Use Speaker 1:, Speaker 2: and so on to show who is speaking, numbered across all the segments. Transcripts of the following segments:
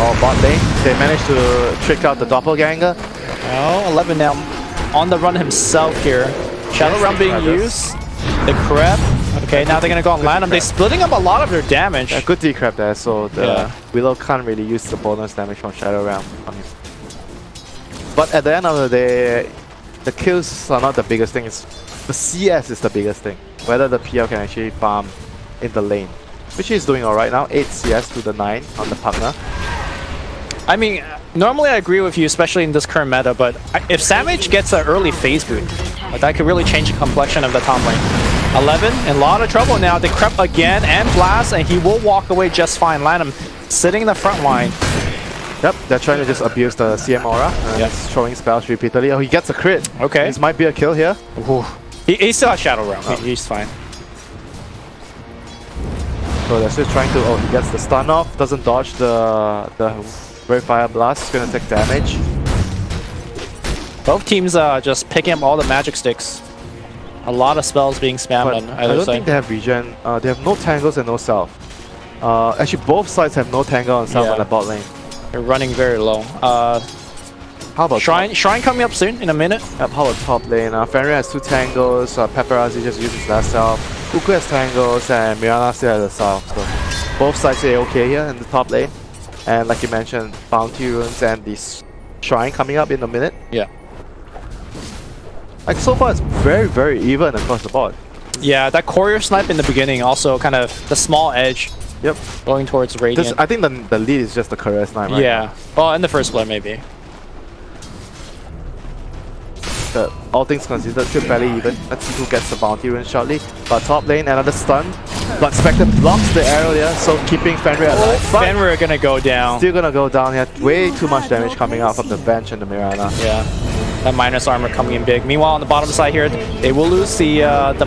Speaker 1: or bot lane. They managed to trick out the doppelganger.
Speaker 2: Oh, 11 now on the run himself here. Shadow Realm being used. The Crab. Okay, now they're gonna go on Lanham. They're splitting up a lot of their damage.
Speaker 1: Yeah, good decrep there, so the Willow can't really use the bonus damage from Shadow Realm on him. But at the end of the day, the kills are not the biggest thing. It's the CS is the biggest thing. Whether the PL can actually farm in the lane, which he's doing alright now. 8 CS to the 9 on the partner.
Speaker 2: I mean, normally I agree with you, especially in this current meta, but if Savage gets an early phase boot, that could really change the complexion of the top lane. 11, in a lot of trouble now. They creep again and blast, and he will walk away just fine. Lanham sitting in the front line.
Speaker 1: Yep, they're trying to just abuse the CM aura. He's throwing spells repeatedly. Oh, he gets a crit.
Speaker 2: Okay.
Speaker 1: This might be a kill here.
Speaker 2: He still has Shadow Realm. Oh. He's fine.
Speaker 1: So they're still trying to... Oh, he gets the stun off. Doesn't dodge the Ray Fire Blast. He's going to take damage.
Speaker 2: Both teams are just picking up all the magic sticks. A lot of spells being spammed on either side.
Speaker 1: I don't think they have regen. They have no tangles and no self. Actually, both sides have no tangle and self on the bot lane.
Speaker 2: They're running very low.
Speaker 1: How about
Speaker 2: Shrine coming up soon in a minute?
Speaker 1: Yep, how about top lane? Fenrir has 2 tangles. Paparazzi just uses that self. Uku has tangles and Mirana still has a self. So both sides are okay here in the top lane. And like you mentioned, Bounty Runes and this Shrine coming up in a minute.
Speaker 2: Yeah.
Speaker 1: Like so far it's very, very even across the board.
Speaker 2: Yeah, that courier snipe in the beginning also kind of the small edge.
Speaker 1: Yep.
Speaker 2: Going towards Radiant.
Speaker 1: I think the lead is just the courier snipe, right?
Speaker 2: Yeah. Well, in the first play maybe.
Speaker 1: All things considered, still fairly even. Let's see who gets the bounty rune shortly. But top lane, another stun. But Spectre blocks the arrow there, so keeping Fenrir alive.
Speaker 2: Fenrir gonna go down.
Speaker 1: Still gonna go down here. Way too much damage coming out from the bench and the Mirana.
Speaker 2: Yeah. That minus armor coming in big. Meanwhile, on the bottom side here, they will lose the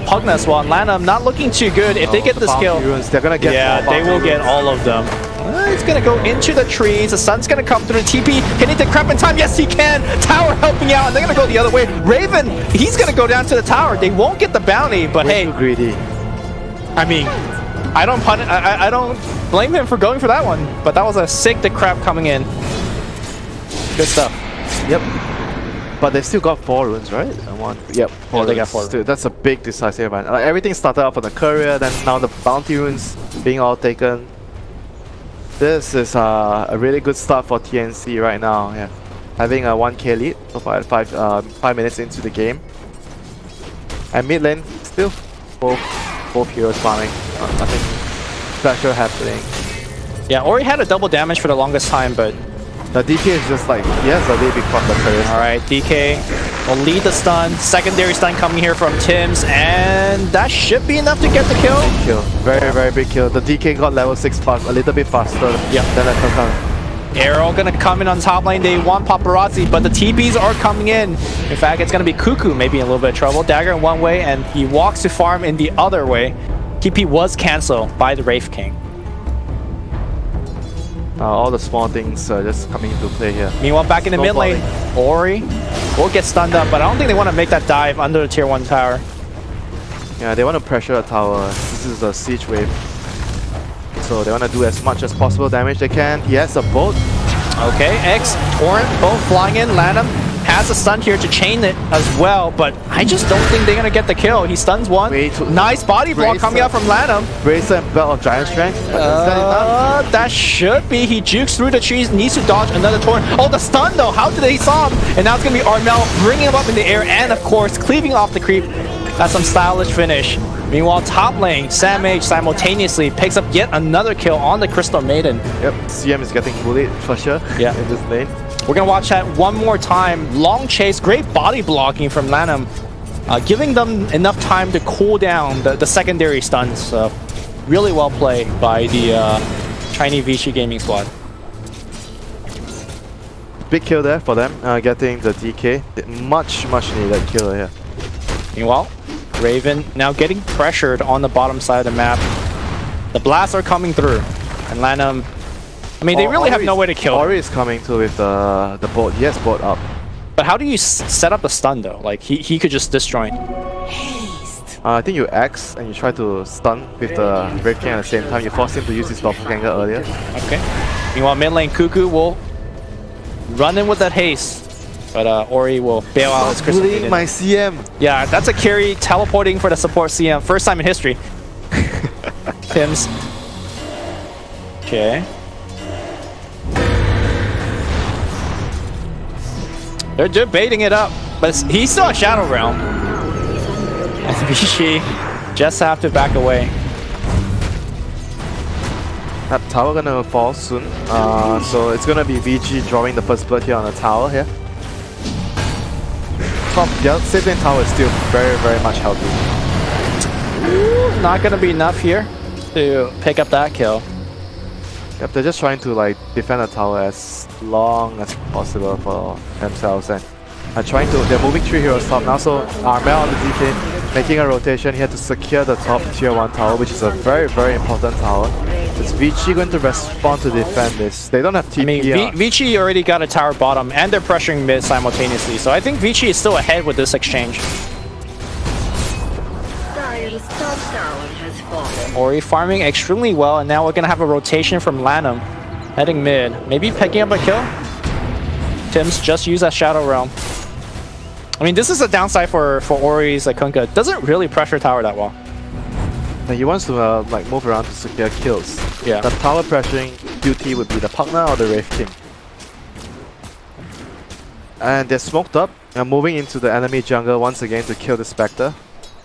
Speaker 2: Pugna as well. And Lanham not looking too good. If they get this kill,
Speaker 1: they're gonna get
Speaker 2: they will get all of them. It's gonna go into the trees. The sun's gonna come through the TP. Can he take crap in time? Yes, he can. Tower helping out, and they're gonna go the other way. Raven, he's gonna go down to the tower. They won't get the bounty, but
Speaker 1: way too greedy.
Speaker 2: I mean, I don't blame him for going for that one. But that was a sick crap coming in. Good stuff.
Speaker 1: Yep. But they still got 4 runes, right? Yep, 4
Speaker 2: they got 4.
Speaker 1: That's a big decisive one. Like, everything started out for the courier, then now the bounty runes being all taken. This is a really good start for TNC right now. Yeah, having a 1k lead so far at 5 minutes into the game. And mid lane still both heroes farming. Nothing special happening.
Speaker 2: Yeah, Ori had a double damage for the longest time, but
Speaker 1: the DK is just like, yes, a little bit from the courier.
Speaker 2: Alright, DK will lead the stun. Secondary stun coming here from Tims, and that should be enough to get the kill.
Speaker 1: Big kill. Very, very big kill. The DK got level 6 fast, a little bit faster than the Kakan.
Speaker 2: Arrow gonna come in on top lane. They want Paparazzi, but the TPs are coming in. In fact, it's gonna be Cuckoo maybe in a little bit of trouble. Dagger in one way, and he walks to farm in the other way. TP was cancelled by the Wraith King.
Speaker 1: All the small things just coming into play here.
Speaker 2: Meanwhile, back in the mid lane, Ori will get stunned up, but I don't think they want to make that dive under the tier 1 tower.
Speaker 1: Yeah, they want to pressure the tower. This is a siege wave. So they want to do as much as possible damage they can. He has a boat.
Speaker 2: Okay, X, Torrent, both flying in. Lanham has a stun here to chain it as well, but I just don't think they're going to get the kill. He stuns one. Nice body block coming out from Lanham.
Speaker 1: Bracer and Belt of Giant Strength. But is that enough?
Speaker 2: That should be. He jukes through the trees, needs to dodge another Torrent. Oh, the stun though. How did they saw him? And now it's going to be Armel bringing him up in the air and, of course, cleaving off the creep. That's some stylish finish. Meanwhile, top lane, Sam H simultaneously picks up yet another kill on the Crystal Maiden.
Speaker 1: Yep, CM is getting bullied for sure in this lane.
Speaker 2: We're going to watch that one more time. Long chase, great body blocking from Lanham, giving them enough time to cool down the secondary stuns. So really well played by the Chinese Vichy Gaming squad.
Speaker 1: Big kill there for them, getting the DK. Much needed kill here.
Speaker 2: Meanwhile, Raven now getting pressured on the bottom side of the map. The blasts are coming through, and Lanham, I mean, they really have no way to kill him.
Speaker 1: Ori is coming through with the boat. Yes, boat up.
Speaker 2: But how do you set up a stun though? Like he could just disjoint.
Speaker 1: I think you X and you try to stun with the Wraith King at the same time. You force him to use his doppelganger earlier.
Speaker 2: Okay. Meanwhile, mid lane Cuckoo will run in with that haste. But Ori will bail out his Crystal Maiden.
Speaker 1: My CM.
Speaker 2: Yeah, that's a carry teleporting for the support CM. First time in history. Tim's. Okay. They're baiting it up, but he's still a Shadow Realm. And Vichy just have to back away.
Speaker 1: That tower gonna fall soon. So it's gonna be VG drawing the first blood here on the tower here. The safe lane tower is still very much healthy.
Speaker 2: Ooh, not gonna be enough here to pick up that kill.
Speaker 1: Yep, they're just trying to like defend the tower as long as possible for themselves, and they're moving 3 heroes top now. So Armel on the DK making a rotation here to secure the top tier 1 tower, which is a very important tower. Is Vichy going to respond to defend this? They don't have TP.
Speaker 2: I mean, Vichy already got a tower bottom, and they're pressuring mid simultaneously. So I think Vichy is still ahead with this exchange. Ori farming extremely well, and now we're gonna have a rotation from Lanham heading mid. Maybe picking up a kill. Tim's just used that Shadow Realm. I mean, this is a downside for Ori's Kunkka. Doesn't really pressure tower that well.
Speaker 1: He wants to like move around to secure kills.
Speaker 2: Yeah.
Speaker 1: The tower pressuring duty would be the Pugna or the Wraith King. And they're smoked up and moving into the enemy jungle once again to kill the Spectre.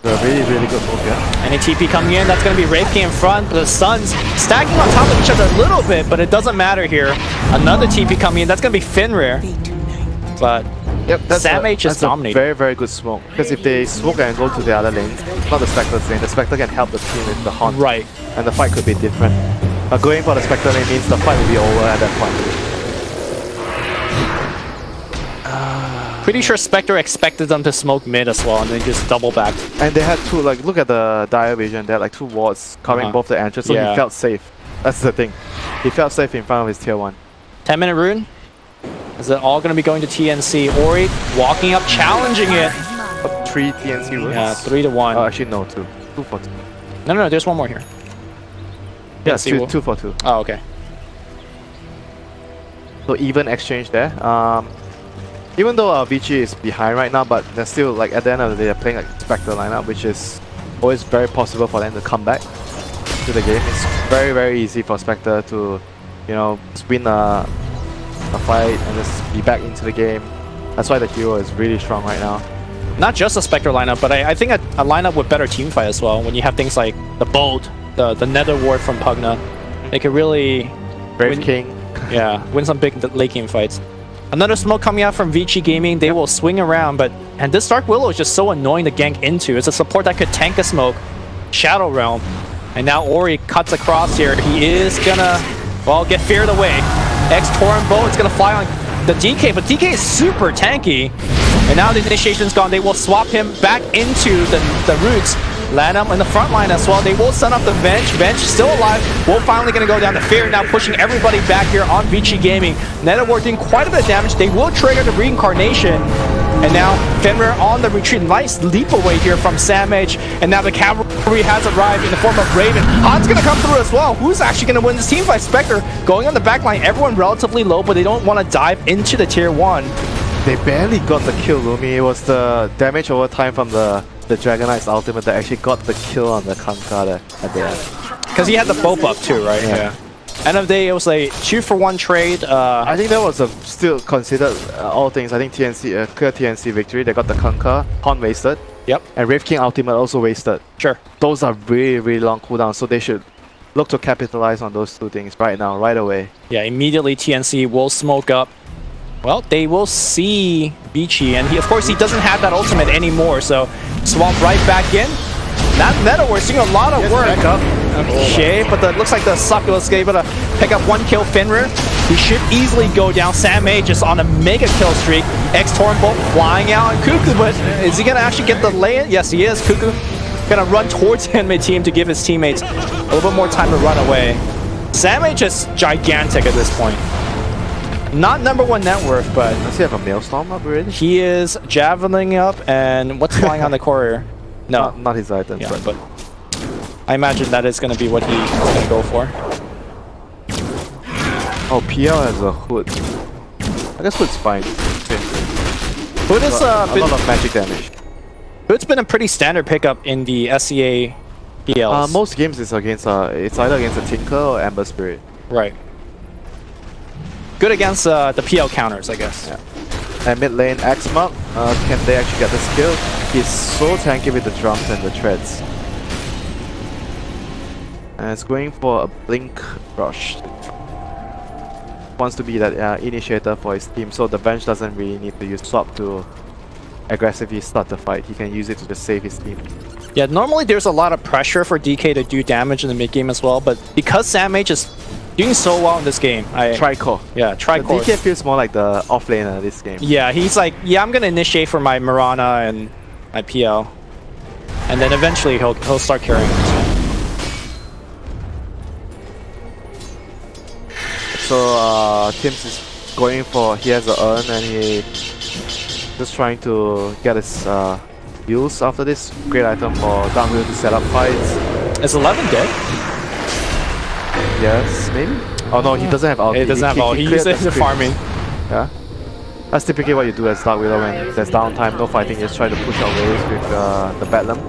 Speaker 1: A really good move here.
Speaker 2: Any TP coming in, that's going to be Wraith King in front. The Suns stacking on top of each other a little bit, but it doesn't matter here. Another TP coming in, that's going to be Fenrir. But
Speaker 1: yep,
Speaker 2: Samh just dominating.
Speaker 1: Very good smoke. Because if they smoke and go to the other lanes, not the Spectre's lane, the Spectre can help the team with the haunt.
Speaker 2: Right.
Speaker 1: And the fight could be different. But going for the Spectre lane means the fight will be over at that point.
Speaker 2: Pretty sure Spectre expected them to smoke mid as well, and they just double backed.
Speaker 1: And they had two, like, look at the dire vision, they had like 2 wards covering both the entrances, so he felt safe. That's the thing. He felt safe in front of his tier 1.
Speaker 2: 10-minute rune. Is it all going to be going to TNC? Ori walking up, challenging it.
Speaker 1: 3 TNC runes?
Speaker 2: Yeah, 3 to 1.
Speaker 1: Actually, no, 2. 2 for 2.
Speaker 2: No, there's one more here.
Speaker 1: Yeah, 2 for 2.
Speaker 2: Oh, okay.
Speaker 1: So even exchange there. Even though Vichy is behind right now, but they're still, like, at the end of the day, they're playing like Spectre lineup, which is always very possible for them to come back to the game. It's very easy for Spectre to, you know, just win a fight and just be back into the game. That's why the hero is really strong right now.
Speaker 2: Not just a Spectre lineup, but I think a lineup with better team fight as well. When you have things like the Bolt, the Nether Ward from Pugna, they could really
Speaker 1: Brave King.
Speaker 2: Yeah, win some big late game fights. Another smoke coming out from Vichy Gaming. They will swing around, and this Dark Willow is just so annoying to gank into. It's a support that could tank a smoke. Shadow Realm. And now Ori cuts across here. He is gonna, well, get feared away. X-Torrent Bow is gonna fly on the DK, but DK is super tanky. And now the initiation's gone. They will swap him back into the roots. Lanham in the front line as well. They will send up the Venge. Venge still alive. Wolf finally going to go down to Fear, now pushing everybody back here on Vichy Gaming. Nether Ward doing quite a bit of damage. They will trigger the Reincarnation. And now Fenrir on the retreat. Nice leap away here from Samh. And now the cavalry has arrived in the form of Raven. Han's going to come through as well. Who's actually going to win this team fight? Spectre going on the back line. Everyone relatively low, but they don't want to dive into the tier 1.
Speaker 1: They barely got the kill, Lumi. It was the damage over time from the Dragon Knight's ultimate that actually got the kill on the Kunkka there at the end.
Speaker 2: Because he had the bow up too, right? Yeah. End of the day, it was a 2-for-1 trade.
Speaker 1: I think that was still considered all things. I think TNC, clear TNC victory. They got the Kunkka, Haunt wasted.
Speaker 2: Yep.
Speaker 1: And Wraith King ultimate also wasted.
Speaker 2: Sure.
Speaker 1: Those are really long cooldowns, so they should look to capitalize on those 2 things right now, right away.
Speaker 2: Yeah, immediately TNC will smoke up. Well, they will see Vichy, and of course he doesn't have that ultimate anymore, so swamp right back in. That Meta, we're seeing a lot of work. Okay, but looks like the Succulus is able to pick up 1 kill. Fenrir, he should easily go down. Samh just on a mega kill streak. X-Torrent Bolt flying out on Cuckoo, but is he going to actually get the lay-in? Yes, he is. Cuckoo going to run towards enemy team to give his teammates a little bit more time to run away. Samh is gigantic at this point. Not #1 net worth, but...
Speaker 1: Does he have a Maelstrom up already?
Speaker 2: He is javeling up, and what's flying on the courier? No.
Speaker 1: Not his items,
Speaker 2: yeah, but I imagine that is going to be what he's going to go for.
Speaker 1: Oh, PL has a Hood. I guess Hood's fine. Okay.
Speaker 2: Hood is
Speaker 1: a lot of magic damage.
Speaker 2: Hood's been a pretty standard pickup in the SCA PLs.
Speaker 1: Most games is against it's either against a Tinker or Ember Spirit.
Speaker 2: Right. Good against the PL counters, I guess.
Speaker 1: Yeah. And mid lane, X-Mark, can they actually get the skill? He's so tanky with the drums and the treads. And it's going for a Blink Rush. Wants to be that initiator for his team, so the bench doesn't really need to use swap to aggressively start the fight. He can use it to just save his team.
Speaker 2: Yeah, normally there's a lot of pressure for DK to do damage in the mid game as well, but because Samage is doing so well in this game,
Speaker 1: Tricore.
Speaker 2: Yeah, Tricore.
Speaker 1: DK feels more like the off laner this game.
Speaker 2: Yeah, he's like, yeah, I'm gonna initiate for my Mirana and my PL, and then eventually he'll start carrying it.
Speaker 1: So Tim's is going for, he has an urn and he just trying to get his use after this. Great item for Dark Wheel to set up fights.
Speaker 2: Is 11 dead?
Speaker 1: Yes, maybe? Oh no, he doesn't have ulti.
Speaker 2: He doesn't have ulti, he uses it for farming.
Speaker 1: Yeah. That's typically what you do as Dark Wheeler when there's downtime, no fighting, just try to push out waves with the Bedlam.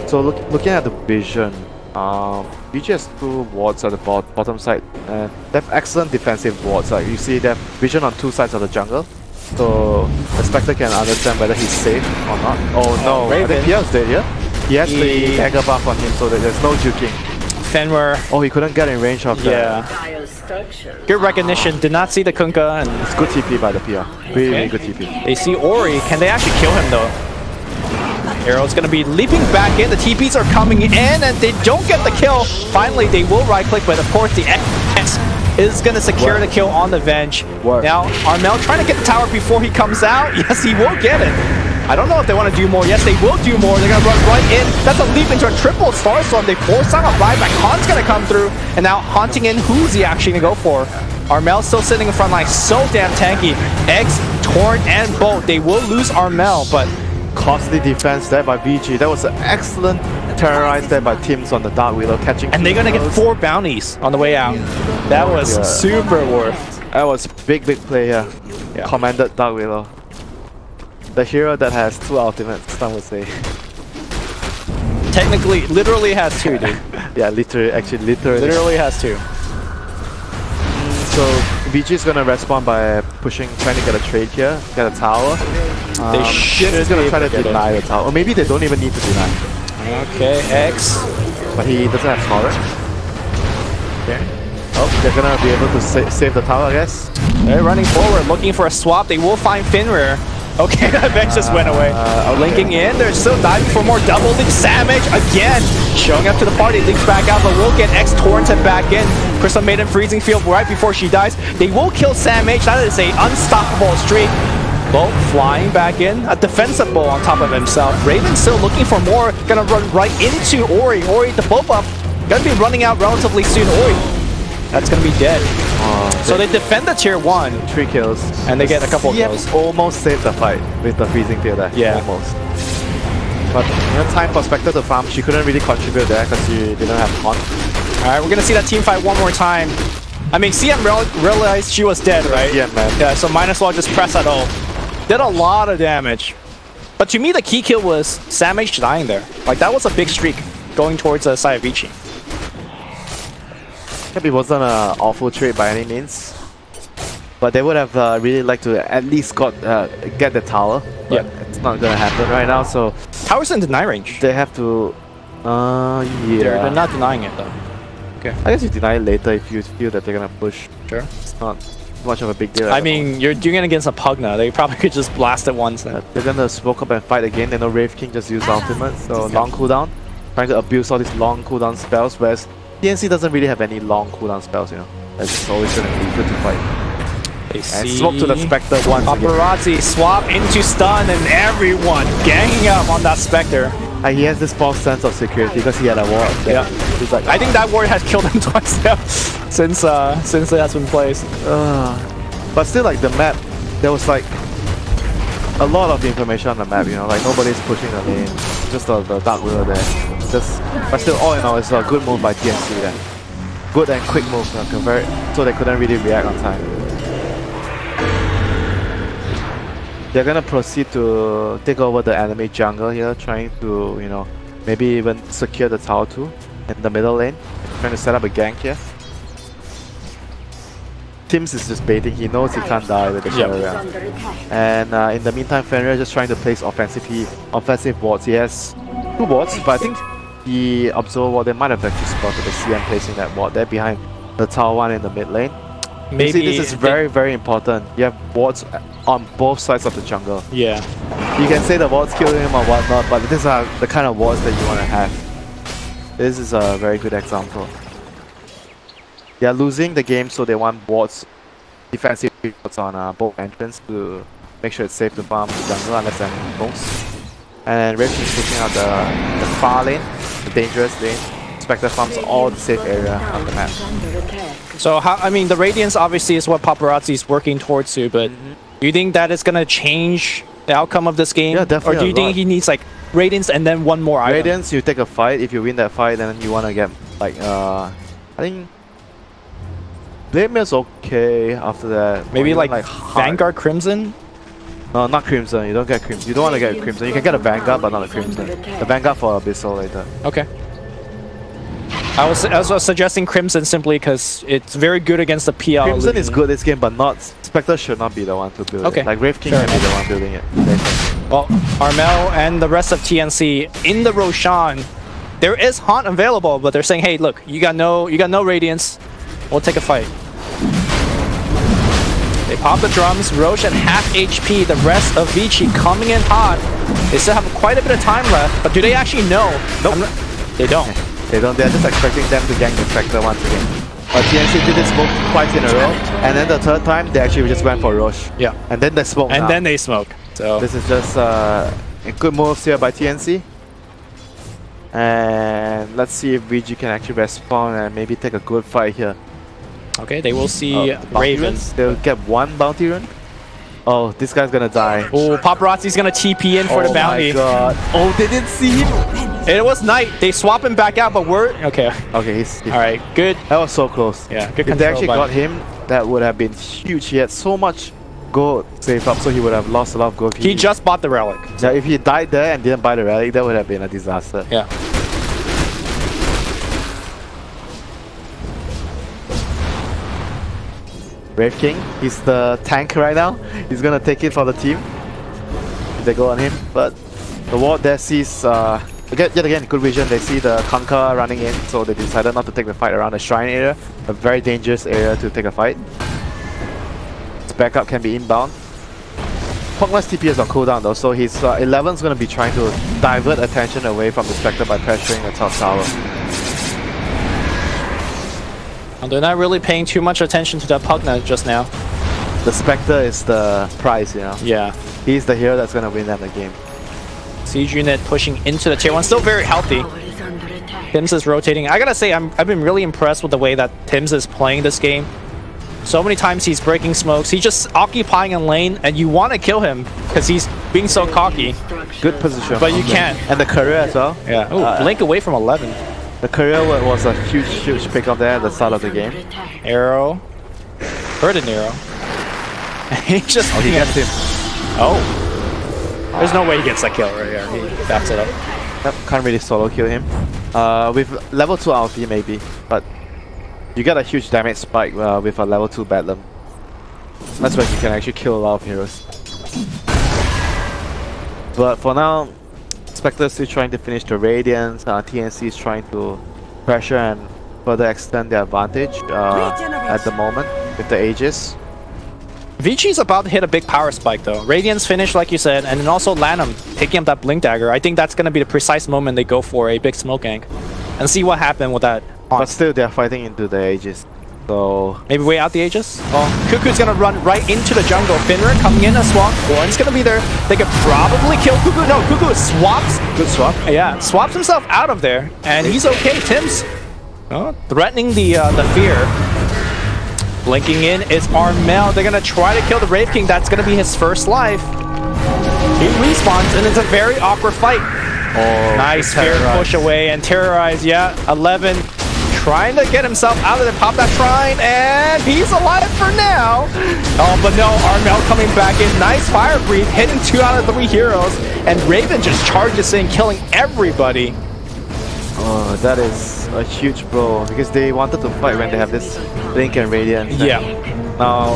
Speaker 1: So looking at the vision, BG has 2 wards at the bottom side. They have excellent defensive wards. Like you see, they have vision on 2 sides of the jungle. So the Spectre can understand whether he's safe or not. Oh no, Raven. He has dead, yeah? He has the dagger buff on him so that there's no juking.
Speaker 2: Fenrir.
Speaker 1: Oh, he couldn't get in range of
Speaker 2: that. Good recognition. Did not see the Kunkka. And
Speaker 1: it's good TP by the PR. Really good TP.
Speaker 2: They see Ori. Can they actually kill him though? Arrow's gonna be leaping back in. The TPs are coming in and they don't get the kill. Finally, they will right click, but of course the X is gonna secure the kill on the Venge. Now, Armel trying to get the tower before he comes out. Yes, he will get it. I don't know if they want to do more. Yes, they will do more. They're going to run right in. That's a leap into a triple Starstorm. They force out a buyback. Han's going to come through. And now haunting in. Who's he actually going to go for? Armel still sitting in front line. So damn tanky. Eggs, Torn, and Bolt. They will lose Armel, but
Speaker 1: costly defense there by VG. That was an excellent terrorize there by Tims on the Dark Wheeler catching.
Speaker 2: And they're going to get 4 bounties on the way out. That was super worth.
Speaker 1: That was big play here. Yeah. Commanded Dark Wheeler. The hero that has 2 ultimates, some would say.
Speaker 2: Technically, literally has 2, dude.
Speaker 1: Yeah, literally
Speaker 2: has 2.
Speaker 1: So VG is gonna respond by trying to get a trade here, get a tower.
Speaker 2: They should
Speaker 1: is gonna try to deny the tower, or maybe they don't even need to deny.
Speaker 2: Okay, X.
Speaker 1: But he doesn't have torrent. Okay. Oh, they're gonna be able to save the tower, I guess.
Speaker 2: They're running forward, looking for a swap. They will find Fenrir. Okay, that bench just went away. Linking in, they're still diving for more double link. Samage again showing up to the party, links back out, but will get X torrented back in. Crystal Maiden freezing field right before she dies. They will kill Samage. That is a unstoppable streak. Bolt flying back in, a defensive Bolt on top of himself. Raven still looking for more, gonna run right into Ori. Ori, the Bolt buff, gonna be running out relatively soon. Ori, that's gonna be dead. So they defend the tier 1.
Speaker 1: 3 kills.
Speaker 2: And they get a couple of kills.
Speaker 1: Almost saved the fight with the freezing field there.
Speaker 2: Yeah.
Speaker 1: Almost. But time for Spectre to farm, she couldn't really contribute there because she didn't have Haunt.
Speaker 2: Alright, we're gonna see that team fight one more time. I mean, CM realized she was dead, right?
Speaker 1: Yeah, man.
Speaker 2: Yeah, so might as well just press at all. Did a lot of damage. But to me, the key kill was Samage dying there. Like, that was a big streak going towards Sayavici.
Speaker 1: It wasn't an awful trade by any means, but they would have really liked to at least get the tower. But it's not gonna happen right now. So
Speaker 2: tower's in deny range.
Speaker 1: They have to. Yeah.
Speaker 2: They're not denying it though. Okay.
Speaker 1: I guess you deny it later if you feel that they're gonna push.
Speaker 2: Sure.
Speaker 1: It's not much of a big deal.
Speaker 2: I mean, you're doing it against a Pugna. They probably could just blast it once. Then.
Speaker 1: They're gonna smoke up and fight again. They know Wraith King just used ultimate, so long cooldown. Trying to abuse all these long cooldown spells, whereas TNC doesn't really have any long cooldown spells, you know. It's always gonna be good to fight.
Speaker 2: They see
Speaker 1: swap to the Spectre once
Speaker 2: Paparazzi again. Swap into stun and everyone ganging up on that Spectre.
Speaker 1: He has this false sense of security because he had a ward.
Speaker 2: Yeah.
Speaker 1: He's like,
Speaker 2: I think that ward has killed him twice now since it has been placed.
Speaker 1: But still, like the map, there was like a lot of information on the map, you know, like nobody's pushing the lane, just the Dark Wheeler there. But still, all in all, it's a good move by TNC there. good and quick move, so they couldn't really react on time. They're gonna proceed to take over the enemy jungle here, trying to, you know, maybe even secure the tower too in the middle lane. Trying to set up a gank here. Tims is just baiting, he knows he can't die with the Marияn. And in the meantime, Fenrir just trying to place offensive wards. He has 2 wards, but I think the observer ward, they might have actually spotted the CM placing that ward there behind the tower 1 in the mid lane. Maybe you see, this is very important. You have wards on both sides of the jungle.
Speaker 2: Yeah.
Speaker 1: You can say the wards kill him or whatnot, but these are the kind of wards that you want to have. This is a very good example. They are losing the game, so they want wards, defensive wards on both entrance to make sure it's safe to farm the jungle unless anything goes. And Red King's pushing out the far lane, the dangerous lane. Spectre farms all the safe area of the map.
Speaker 2: So I mean, the Radiance obviously is what Paparazzi is working towards to, but do you think that is gonna change the outcome of this game?
Speaker 1: Yeah, definitely.
Speaker 2: Or do you think he needs like Radiance and then one more item?
Speaker 1: Radiance, you take a fight. If you win that fight, then you want to get like I think Blademir's okay after that.
Speaker 2: Maybe like Vanguard Crimson?
Speaker 1: No, not Crimson. You don't get Crimson. You don't want to get Crimson. You can get a Vanguard, but not a Crimson. The Vanguard for Abyssal later.
Speaker 2: Okay. I was suggesting Crimson simply because it's very good against the PL.
Speaker 1: Crimson is good this game, but not Spectre should not be the one to build it. Like Wraith King can be the one building it.
Speaker 2: Well, Armel and the rest of TNC in the Roshan, there is Haunt available, but they're saying, hey, look, you got no Radiance. We'll take a fight. They pop the drums. Roche at half HP. The rest of Vici coming in hot. They still have quite a bit of time left, but do they actually know?
Speaker 1: Nope.
Speaker 2: They don't.
Speaker 1: They don't. They're just expecting them to gank the Spectre once again. But TNC did this smoke twice in a row, and then the third time they actually just went for Roche.
Speaker 2: Yeah.
Speaker 1: And then they smoke.
Speaker 2: And then they smoke. So
Speaker 1: this is just good moves here by TNC. And let's see if VG can actually respawn and maybe take a good fight here.
Speaker 2: Okay, they will see Raven.
Speaker 1: They'll get 1 bounty run. Oh, this guy's gonna die.
Speaker 2: Oh, Paparazzi's gonna TP in for the bounty.
Speaker 1: Oh my god. Oh, they didn't see him.
Speaker 2: It was Knight. They swap him back out, but we're... Okay.
Speaker 1: Okay, he's
Speaker 2: Alright, good.
Speaker 1: That was so close.
Speaker 2: Yeah, good
Speaker 1: control. If they actually got him, that would have been huge. He had so much gold saved up, so he would have lost a lot of gold.
Speaker 2: He just bought the relic.
Speaker 1: Yeah, if he died there and didn't buy the relic, that would have been a disaster.
Speaker 2: Yeah.
Speaker 1: Wraith King, he's the tank right now. He's gonna take it for the team. They go on him, but the ward there sees yet again good vision. They see the Kanka running in, so they decided not to take the fight around the shrine area, a very dangerous area to take a fight. His backup can be inbound. Pogma's TP is on cooldown though, so his 11's gonna be trying to divert attention away from the Spectre by pressuring the top tower.
Speaker 2: They're not really paying too much attention to that Pugna just now.
Speaker 1: The Spectre is the prize, you know?
Speaker 2: Yeah.
Speaker 1: He's the hero that's gonna win them the game.
Speaker 2: Siege unit pushing into the tier 1, still very healthy. Tims is rotating. I gotta say, I've been really impressed with the way that Tims is playing this game. So many times he's breaking smokes. He's just occupying a lane, and you want to kill him because he's being so cocky.
Speaker 1: Good position.
Speaker 2: But you can't.
Speaker 1: And the career as well.
Speaker 2: Yeah. Ooh, blink away from 11.
Speaker 1: The career was a huge pickup there at the start of the game.
Speaker 2: Arrow. Heard an arrow. He just...
Speaker 1: Oh, he gets him.
Speaker 2: Oh. There's no way he gets that kill right here. He backs it up.
Speaker 1: Yep, can't really solo kill him. With level 2 ulti maybe, but you get a huge damage spike with a level 2 Bedlam. That's when you can actually kill a lot of heroes. But for now, Spectre is still trying to finish the Radiance. TNC is trying to pressure and further extend their advantage at the moment with the Aegis.
Speaker 2: Vici's about to hit a big power spike though. Radiance finish like you said, and then also Lanham picking up that Blink Dagger. I think that's going to be the precise moment they go for a big smoke gank. And see what happened with that.
Speaker 1: But still they're fighting into the Aegis. So
Speaker 2: maybe wait out the Aegis? Oh, Cuckoo's going to run right into the jungle. Finra coming in as well. Warren's going to be there. They could probably kill Cuckoo. No, Cuckoo swaps.
Speaker 1: Good swap.
Speaker 2: Yeah, swaps himself out of there. And he's okay. Tims threatening the fear. Blinking in is Armel. They're going to try to kill the Wraith King. That's going to be his first life. He respawns, and it's a very awkward fight.
Speaker 1: Oh,
Speaker 2: nice fear push away and terrorize. Yeah, 11 trying to get himself out of there, pop that shrine, and he's alive for now. Oh, but no, Armel coming back in. Nice fire breathe, hitting 2 out of 3 heroes, and Raven just charges in, killing everybody.
Speaker 1: Oh, that is a huge blow because they wanted to fight when they have this Blink and Radiance.
Speaker 2: Yeah.
Speaker 1: Now,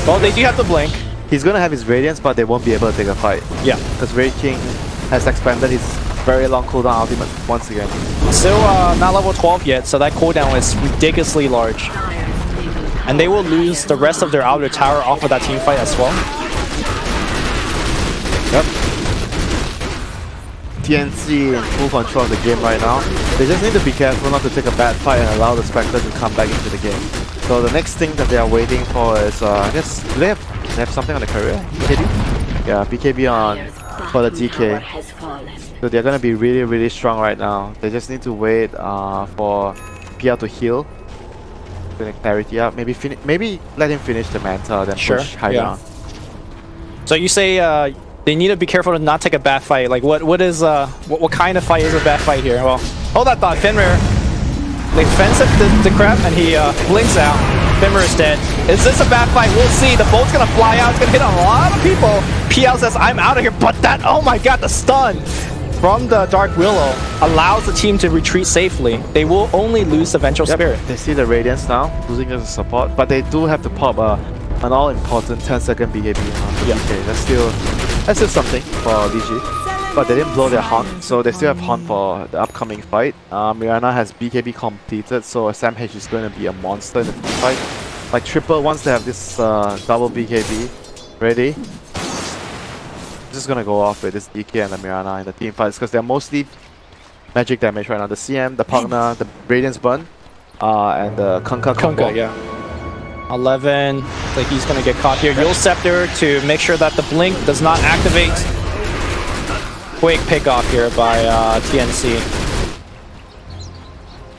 Speaker 2: well, they do have the Blink.
Speaker 1: He's gonna have his Radiance, but they won't be able to take a fight.
Speaker 2: Yeah.
Speaker 1: Because Raid King has expanded his very long cooldown ultimate once again.
Speaker 2: Still not level 12 yet, so that cooldown is ridiculously large. And they will lose the rest of their outer tower off of that team fight as well.
Speaker 1: Yep. TNC in full control of the game right now. They just need to be careful not to take a bad fight and allow the Spectre to come back into the game. So the next thing that they are waiting for is, I guess, do they have something on the career? BKB? Yeah, BKB on for the DK. So they're gonna be really, really strong right now. They just need to wait for PR to heal. Gonna clarity up. Maybe let him finish the Manta, then push high ground.
Speaker 2: So you say they need to be careful to not take a bad fight. Like what kind of fight is a bad fight here? Well, hold that thought. Fenrir, they fence up the crab and he blinks out. Fenrir is dead. Is this a bad fight? We'll see. The bolt's gonna fly out. It's gonna hit a lot of people. PL says, I'm out of here. But that, oh my god, the stun from the Dark Willow allows the team to retreat safely. They will only lose the Vengeful Spirit.
Speaker 1: They see the Radiance now, losing as a support, but they do have to pop an all-important 10-second BKB on the DK. That's still something for VG. But they didn't blow their Haunt, so they still have Haunt for the upcoming fight. Mirana has BKB completed, so SamH is going to be a monster in the fight. Like triple, once they have this double BKB ready, just gonna go off with this DK and the Mirana in the team fights because they're mostly magic damage right now. The CM, the Pugna, the Radiance Burn, and the Kunkka,
Speaker 2: yeah. 11, like he's gonna get caught here. Yule Scepter to make sure that the Blink does not activate. Quick pick off here by TNC.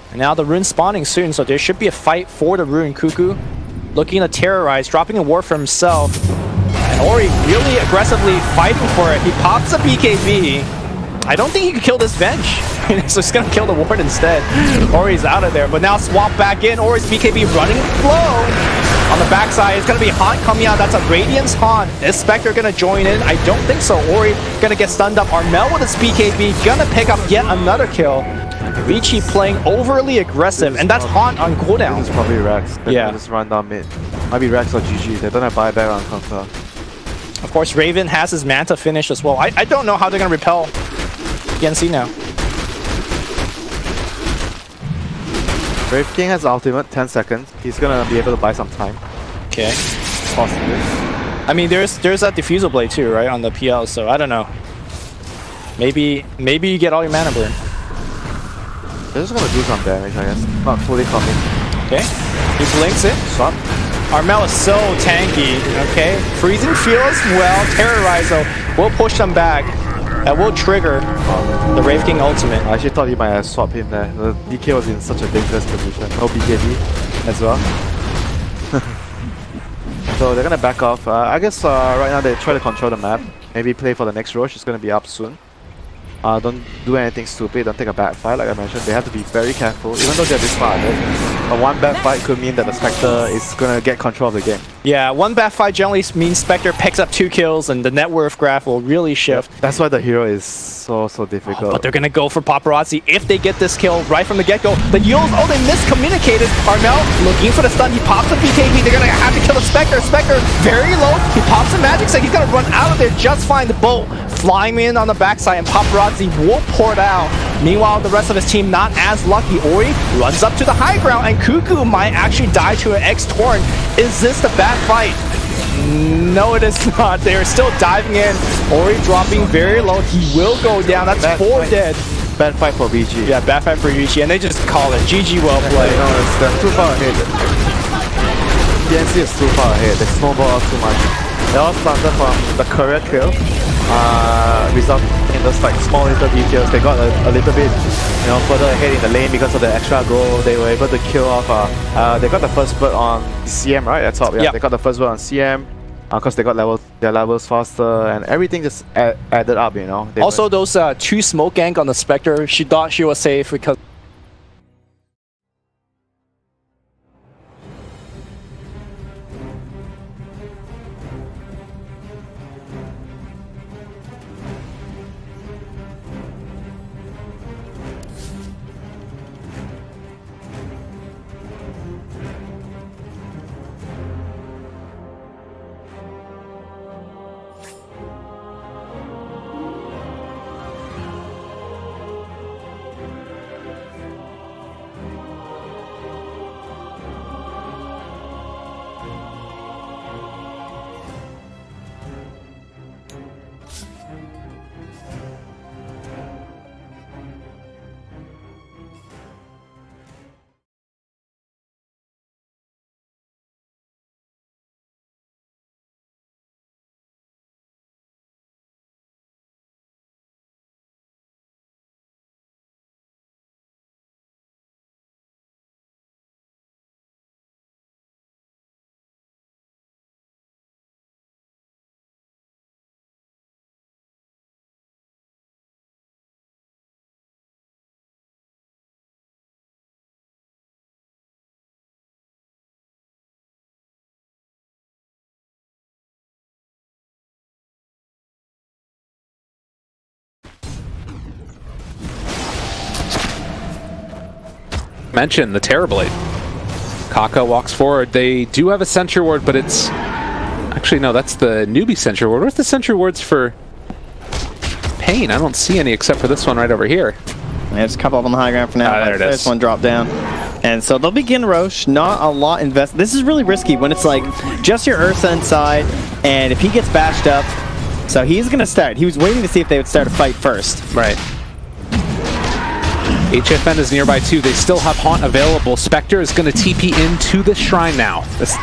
Speaker 2: And now the rune spawning soon, so there should be a fight for the rune. Cuckoo looking to terrorize, dropping a ward for himself. And Ori really aggressively fighting for it. He pops a BKB. I don't think he can kill this Venge. So he's gonna kill the ward instead. Ori's out of there, but now swap back in. Ori's BKB running low. On the backside, it's gonna be Haunt coming out. That's a Radiance Haunt. Is Spectre gonna join in? I don't think so. Ori gonna get stunned up. Armel with his BKB gonna pick up yet another kill. Vici playing overly aggressive, and that's Haunt on cooldown.
Speaker 1: This is probably Rex. They're
Speaker 2: yeah.
Speaker 1: Just run down mid. Might be Rex or GG. They don't have buyback on Kunkka.
Speaker 2: Of course, Raven has his Manta finished as well. I don't know how they're gonna repel TNC now.
Speaker 1: Brave King has ultimate, 10 seconds. He's gonna be able to buy some time.
Speaker 2: Okay.
Speaker 1: Possibly.
Speaker 2: I mean, there's that Diffusal Blade too, right, on the PL, so I don't know. Maybe you get all your mana burn.
Speaker 1: They're just gonna do some damage, I guess. Not fully coming.
Speaker 2: Okay. He blinks it.
Speaker 1: Swap.
Speaker 2: Armel is so tanky, okay? Freezing Field as well. Terrorize though will push them back. That will trigger the Wraith King ultimate.
Speaker 1: I actually thought he might have swapped him there. The DK was in such a dangerous position. No BKB as well. So they're gonna back off. I guess right now they try to control the map. Maybe play for the next Roche. It's gonna be up soon. Don't do anything stupid. Don't take a bad fight. Like I mentioned, they have to be very careful. Even though they're this far ahead, one bad fight could mean that the Spectre is gonna get control of the game.
Speaker 2: Yeah, one bad fight generally means Spectre picks up 2 kills, and the net worth graph will really shift.
Speaker 1: Yep. That's why the hero is so difficult.
Speaker 2: But they're gonna go for Paparazzi if they get this kill right from the get-go. The Yules, oh, they miscommunicated. Armel looking for the stun. He pops the BKB. They're gonna have to kill the Spectre. Spectre very low. He pops the magic set. He's gonna run out of there just fine. The bolt flying in on the backside, and Paparazzi will pour it out. Meanwhile, the rest of his team not as lucky. Ori runs up to the high ground, and Cuckoo might actually die to an X-Torn. Is this the bad fight? No, it is not. They're still diving in. Ori dropping very low. He will go down. That's bad 4 fight. Dead.
Speaker 1: Bad fight for VG.
Speaker 2: Yeah, bad fight for VG, and they just call it GG well played.
Speaker 1: No, they're too far ahead. TNC is too far ahead. They snowball out too much. They all started from the career kill. Resulting in those like small little details. They got a little bit, further ahead in the lane because of the extra goal. They were able to kill off. They got the first bird on CM, right? At top, yeah. Yep. They got the first bird on CM because they got their levels faster, and everything just added up. Also,
Speaker 2: those 2 smoke gank on the Spectre. She thought she was safe because
Speaker 3: mentioned, the Terrorblade. Kaka walks forward. They do have a Sentry Ward, but it's... Actually, no, that's the newbie Sentry Ward. Where's the Sentry Wards for Pain? I don't see any except for this one right over here.
Speaker 4: There's a couple up on the high ground for now.
Speaker 3: There it is.
Speaker 4: There's one drop down. And so they'll begin Roche. Not a lot invested. This is really risky when it's like just your Ursa inside, and if he gets bashed up, so he's going to start. He was waiting to see if they would start a fight first.
Speaker 3: Right. HFN is nearby too. They still have Haunt available. Spectre is going to TP into the shrine now.
Speaker 4: This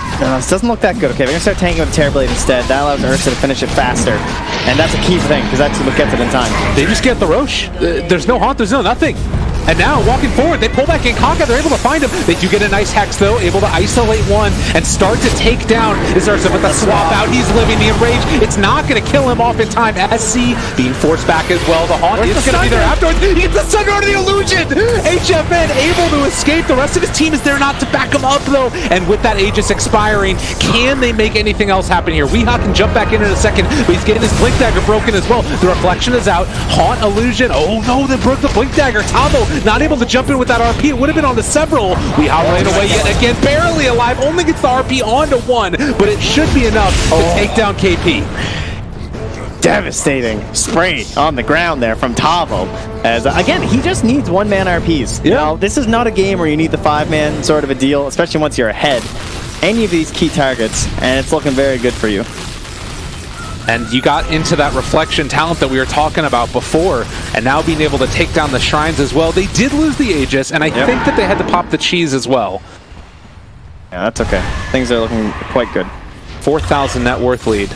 Speaker 4: doesn't look that good. Okay, they're going to start tanking with the Terrorblade instead. That allows Ursa to finish it faster. And that's a key thing, because that's what gets it in time.
Speaker 3: They just get the Roche. There's no Haunt, there's no nothing. And now, walking forward, they pull back in Kaka. They're able to find him. They do get a nice Hex, though, able to isolate one and start to take down Ursa with the swap out. He's living the Enrage. It's not going to kill him off in time. SC being forced back as well. The Haunt is going to be there afterwards. He gets the Sunder under the illusion. HFN able to escape. The rest of his team is there not to back him up, though. And with that Aegis expiring, can they make anything else happen here? Weehaw can jump back in a second, but he's getting his Blink Dagger broken as well. The Reflection is out. Haunt illusion. Oh, no, they broke the Blink Dagger. Tavo not able to jump in with that RP. It would have been on to several. Weehaw ran away yet again. Barely alive. Only gets the RP onto one, but it should be enough to take down KP.
Speaker 4: Devastating spray on the ground there from Tavo. As again, he just needs one-man RPs. You know, this is not a game where you need the 5-man sort of a deal, especially once you're ahead. Any of these key targets, and it's looking very good for you.
Speaker 3: And you got into that Reflection talent that we were talking about before, and now being able to take down the shrines as well. They did lose the Aegis, and I think that they had to pop the cheese as well.
Speaker 4: Yeah, that's okay. Things are looking quite good.
Speaker 3: 4,000 net worth lead.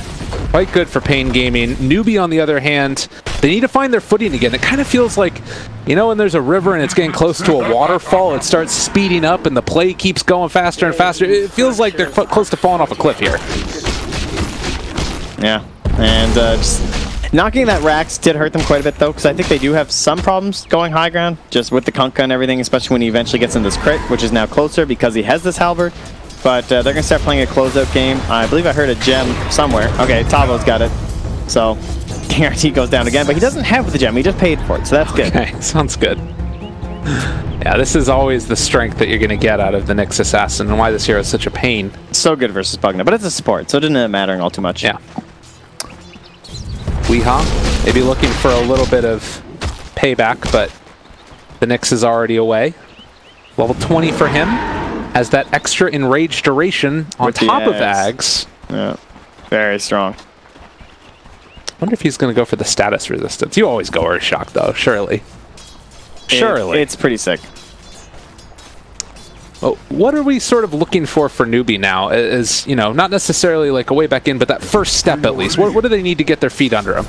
Speaker 3: Quite good for Pain Gaming. Newbie, on the other hand, they need to find their footing again. It kind of feels like, you know, when there's a river and it's getting close to a waterfall, it starts speeding up and the play keeps going faster and faster. It feels like they're close to falling off a cliff here.
Speaker 4: Yeah. And just knocking that Rax did hurt them quite a bit, though, because I think they do have some problems going high ground, just with the Kunkka and everything, especially when he eventually gets in this crit, which is now closer because he has this halberd. But they're going to start playing a closeout game. I believe I heard a gem somewhere. Okay, Tavo's got it. So, KRT goes down again, but he doesn't have the gem. He just paid for it, so that's good.
Speaker 3: Okay, sounds good. Yeah, this is always the strength that you're going to get out of the Nyx Assassin, and why this hero is such a pain.
Speaker 4: So good versus Bugna, but it's a support, so it didn't matter all too much.
Speaker 3: Yeah. Weehaw, maybe looking for a little bit of payback, but the Nyx is already away. Level 20 for him. Has that extra enraged duration on top of Ags.
Speaker 4: Yeah, very strong.
Speaker 3: Wonder if he's going to go for the status resistance. You always go Earth Shock, though, surely. Surely.
Speaker 4: It's pretty sick.
Speaker 3: Well, what are we sort of looking for newbie now? Is, you know, not necessarily like a way back in, but that first step at least. What do they need to get their feet under them?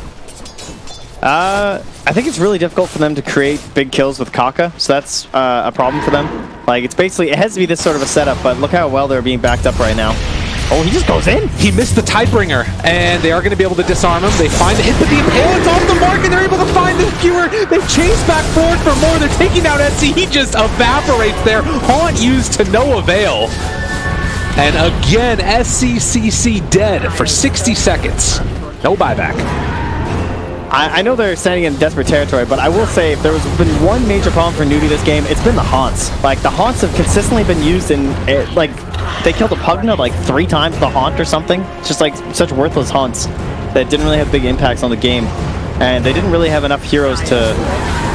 Speaker 4: I think it's really difficult for them to create big kills with Kaka, so that's a problem for them. Like, it's basically, it has to be this sort of a setup, but look how well they're being backed up right now. Oh, he just goes in.
Speaker 3: He missed the Tidebringer, and they are going to be able to disarm him. They find the hit, but the Impale's off the mark, and they're able to find the Skewer. They chase back forward for more. They're taking out SC. He just evaporates there. Haunt used to no avail. And again, SCCC dead for 60 seconds. No buyback.
Speaker 4: I know they're standing in desperate territory, but I will say if there was been one major problem for newbie this game, it's been the Haunts. Like, the Haunts have consistently been used in, like, they killed a Pugna like 3 times the Haunt or something. It's just like such worthless Haunts that didn't really have big impacts on the game. And they didn't really have enough heroes to,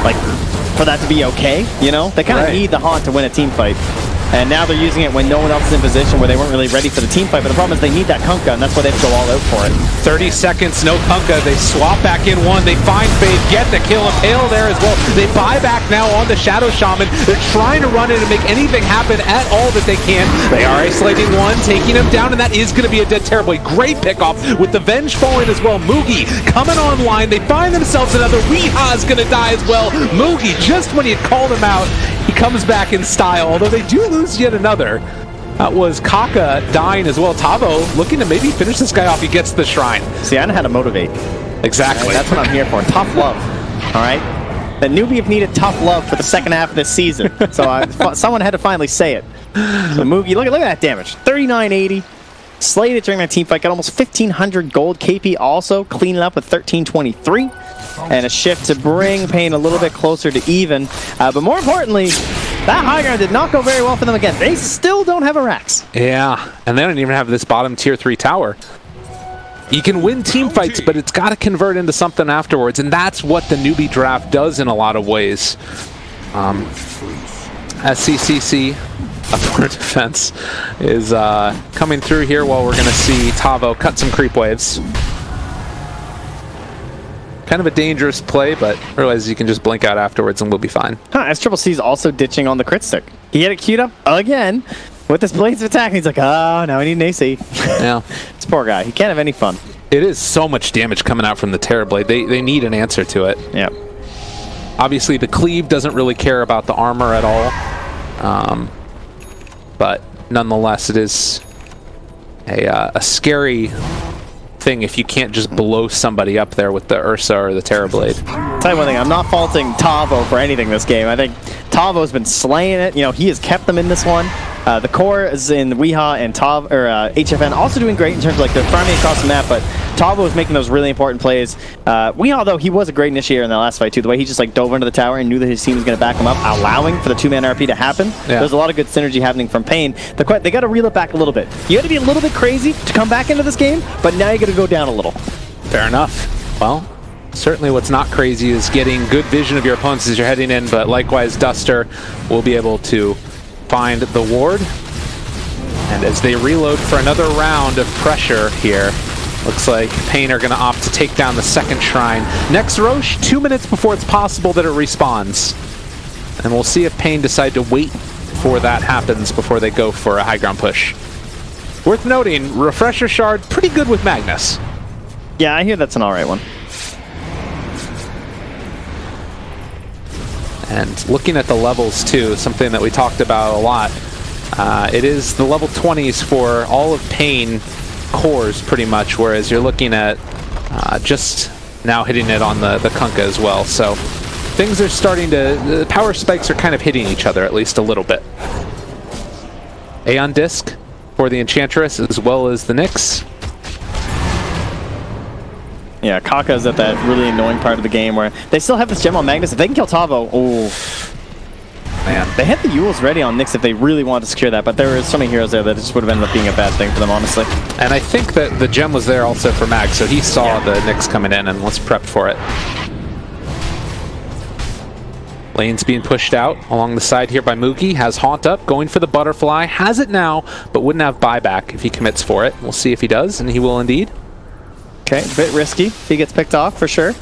Speaker 4: like, for that to be okay, you know? They kind of need the Haunt to win a team fight. And now they're using it when no one else is in position where they weren't really ready for the team fight. But the problem is they need that Kunkka, and that's why they have to go all out for it.
Speaker 3: 30 seconds, no Kunkka. They swap back in one. They find Fade, get the kill. Impale there as well. They buy back now on the Shadow Shaman. They're trying to run in and make anything happen at all that they can. They are isolating one, taking him down, and that is going to be a dead Terribly. Great pickoff with the Venge falling as well. Mugi coming online. They find themselves another. Weehaw is going to die as well. Mugi, just when he had called him out, he comes back in style, although they do lose yet another. That was Kaka dying as well. Tavo looking to maybe finish this guy off. He gets the shrine.
Speaker 4: See, I know how to motivate.
Speaker 3: Exactly.
Speaker 4: That's what I'm here for. Tough love. All right? The newbie have needed tough love for the second half of this season. So someone had to finally say it. So Mugi, look at that damage. 3980. Slayed it during that team fight. Got almost 1,500 gold. KP also cleaning up with 1323. And a shift to bring Pain a little bit closer to even. But more importantly, That high ground did not go very well for them again. They still don't have a Rax.
Speaker 3: Yeah, and they don't even have this bottom tier 3 tower. You can win team fights, but it's got to convert into something afterwards, and that's what the newbie draft does in a lot of ways. SCCC, Upward Defense, is coming through here while we're going to see Tavo cut some creep waves. Kind of a dangerous play, but realize you can just blink out afterwards and we'll be fine.
Speaker 4: As Triple C is also ditching on the crit stick. He had it queued up again with his blades of attack, and he's like, oh, now I need an AC.
Speaker 3: Yeah.
Speaker 4: This poor guy. He can't have any fun.
Speaker 3: It is so much damage coming out from the Terrorblade. They need an answer to it.
Speaker 4: Yep.
Speaker 3: Obviously, the Cleave doesn't really care about the armor at all. But nonetheless, it is a scary thing if you can't just blow somebody up there with the Ursa or the Terrorblade.
Speaker 4: Tell you one thing, I'm not faulting Tavo for anything this game. I think Tavo's been slaying it. You know, he has kept them in this one. The core is in Weehaw and HFN also doing great in terms of like they're farming across the map, but Tavo is making those really important plays. Weehaw, though, he was a great initiator in that last fight too. The way he just like dove into the tower and knew that his team was going to back him up, allowing for the 2-man RP to happen. Yeah. There's a lot of good synergy happening from Pain. They got to reel it back a little bit. You got to be a little bit crazy to come back into this game, but now you got to go down a little.
Speaker 3: Fair enough. Well, certainly what's not crazy is getting good vision of your opponents as you're heading in, but likewise Duster will be able to find the ward. And as they reload for another round of pressure here, looks like Pain are going to opt to take down the second shrine. Next Roche, 2 minutes before it's possible that it respawns. And we'll see if Pain decide to wait before that happens before they go for a high ground push. Worth noting, Refresher Shard, pretty good with Magnus.
Speaker 4: Yeah, I hear that's an alright one.
Speaker 3: And looking at the levels too, something that we talked about a lot, it is the level 20s for all of Pain cores pretty much, whereas you're looking at just now hitting it on the Kunkka as well. So things are starting to, the power spikes are kind of hitting each other at least a little bit. Aeon Disc for the Enchantress as well as the Nyx.
Speaker 4: Yeah, Kaka's at that really annoying part of the game where they still have this gem on Magnus. If they can kill Tavo, oh man. They had the Yules ready on Nyx if they really wanted to secure that, but there were so many heroes there that it just would have ended up being a bad thing for them, honestly.
Speaker 3: And I think that the gem was there also for Mag, so he saw the Nyx coming in and was prepped for it. Lane's being pushed out along the side here by Moogie, has Haunt up, going for the butterfly, has it now, but wouldn't have buyback if he commits for it. We'll see if he does, and he will indeed.
Speaker 4: Okay, a bit risky if he gets picked off, for sure.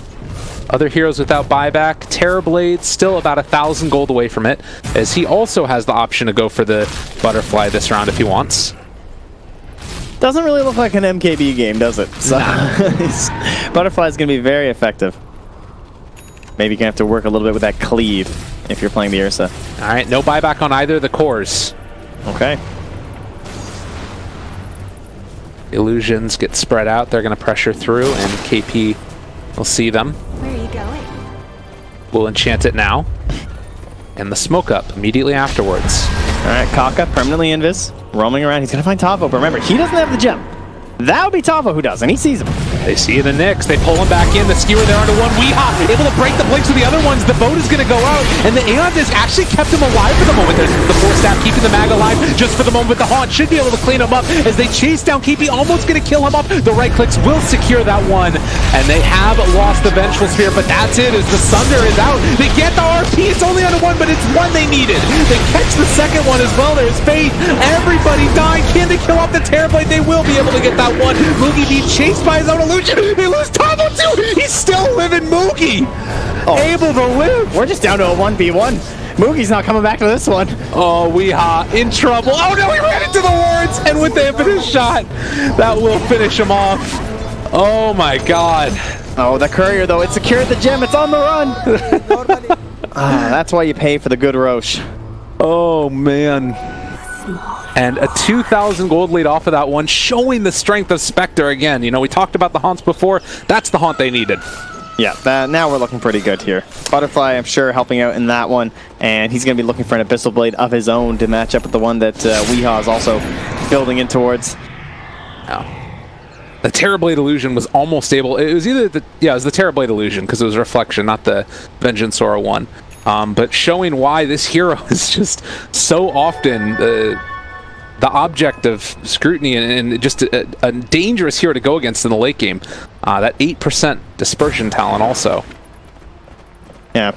Speaker 3: Other heroes without buyback. Terrorblade still about 1,000 gold away from it, as he also has the option to go for the butterfly this round if he wants.
Speaker 4: Doesn't really look like an MKB game, does it? So butterfly is going to be very effective. Maybe you're going to have to work a little bit with that cleave if you're playing the Ursa.
Speaker 3: All right, no buyback on either of the cores.
Speaker 4: Okay.
Speaker 3: Illusions get spread out. They're going to pressure through, and KP will see them.
Speaker 5: Where are you going?
Speaker 3: We'll enchant it now. And the smoke up immediately afterwards.
Speaker 4: All right, Kaka, permanently invis, roaming around. He's going to find Tavo, but remember, he doesn't have the gem. That would be Tavo who does, and he sees him.
Speaker 3: They see the Nyx. They pull him back in. The Skewer there under one. Weehaw able to break the blinks with the other ones. The boat is going to go out, and the Aeon Disc actually kept him alive for the moment. There's the full staff keeping the Mag alive just for the moment. The Haunt should be able to clean him up as they chase down KP, almost going to kill him up. The right clicks will secure that one, and they have lost the Vengeful Spear, but that's it as the Sunder is out. They get the RP. It's only under one, but it's one they needed. They catch the second one as well. There's Fate. Everybody dying. Can they kill off the Terrorblade? They will be able to get that one. Moogie being chased by his own illusion. They lose Tavo too. He's still living. Moogie able to live.
Speaker 4: We're just down to a 1v1. Moogie's not coming back to this one.
Speaker 3: Oh, Weehaw in trouble. Oh no, he ran into the wards, and with the impetus shot, that will finish him off. Oh my god.
Speaker 4: Oh, the courier though, it secured the gem. It's on the run. That's why you pay for the good Roche.
Speaker 3: Oh man. And a 2,000 gold lead off of that one, showing the strength of Spectre again. You know, we talked about the Haunts before. That's the Haunt they needed.
Speaker 4: Yeah, now we're looking pretty good here. Butterfly, I'm sure, helping out in that one. And he's going to be looking for an Abyssal Blade of his own to match up with the one that Weehaw is also building in towards.
Speaker 3: Oh. The Terrorblade Illusion was almost able... It was either the... Yeah, it was the Terrorblade Illusion, because it was Reflection, not the Vengeance Aura one. but showing why this hero is just so often the object of scrutiny and just a dangerous hero to go against in the late game. That 8% dispersion talent also.
Speaker 4: Yeah,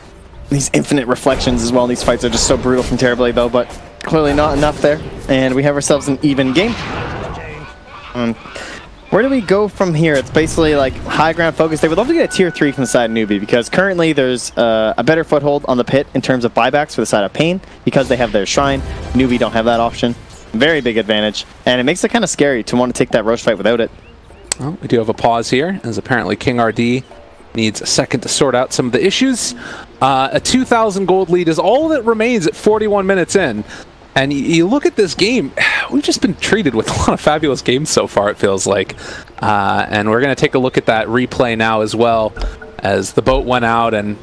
Speaker 4: these infinite reflections as well. These fights are just so brutal from Terrorblade though, but clearly not enough there. And we have ourselves an even game. Where do we go from here? It's basically like high ground focus. They would love to get a tier 3 from the side of Newbie because currently there's a better foothold on the pit in terms of buybacks for the side of Pain because they have their shrine. Newbie don't have that option. Very big advantage. And it makes it kind of scary to want to take that Roche fight without it.
Speaker 3: Well, we do have a pause here as apparently King RD needs a second to sort out some of the issues. A 2,000 gold lead is all that remains at 41 minutes in. And you look at this game, we've just been treated with a lot of fabulous games so far, it feels like. And we're going to take a look at that replay now as well, as the boat went out. And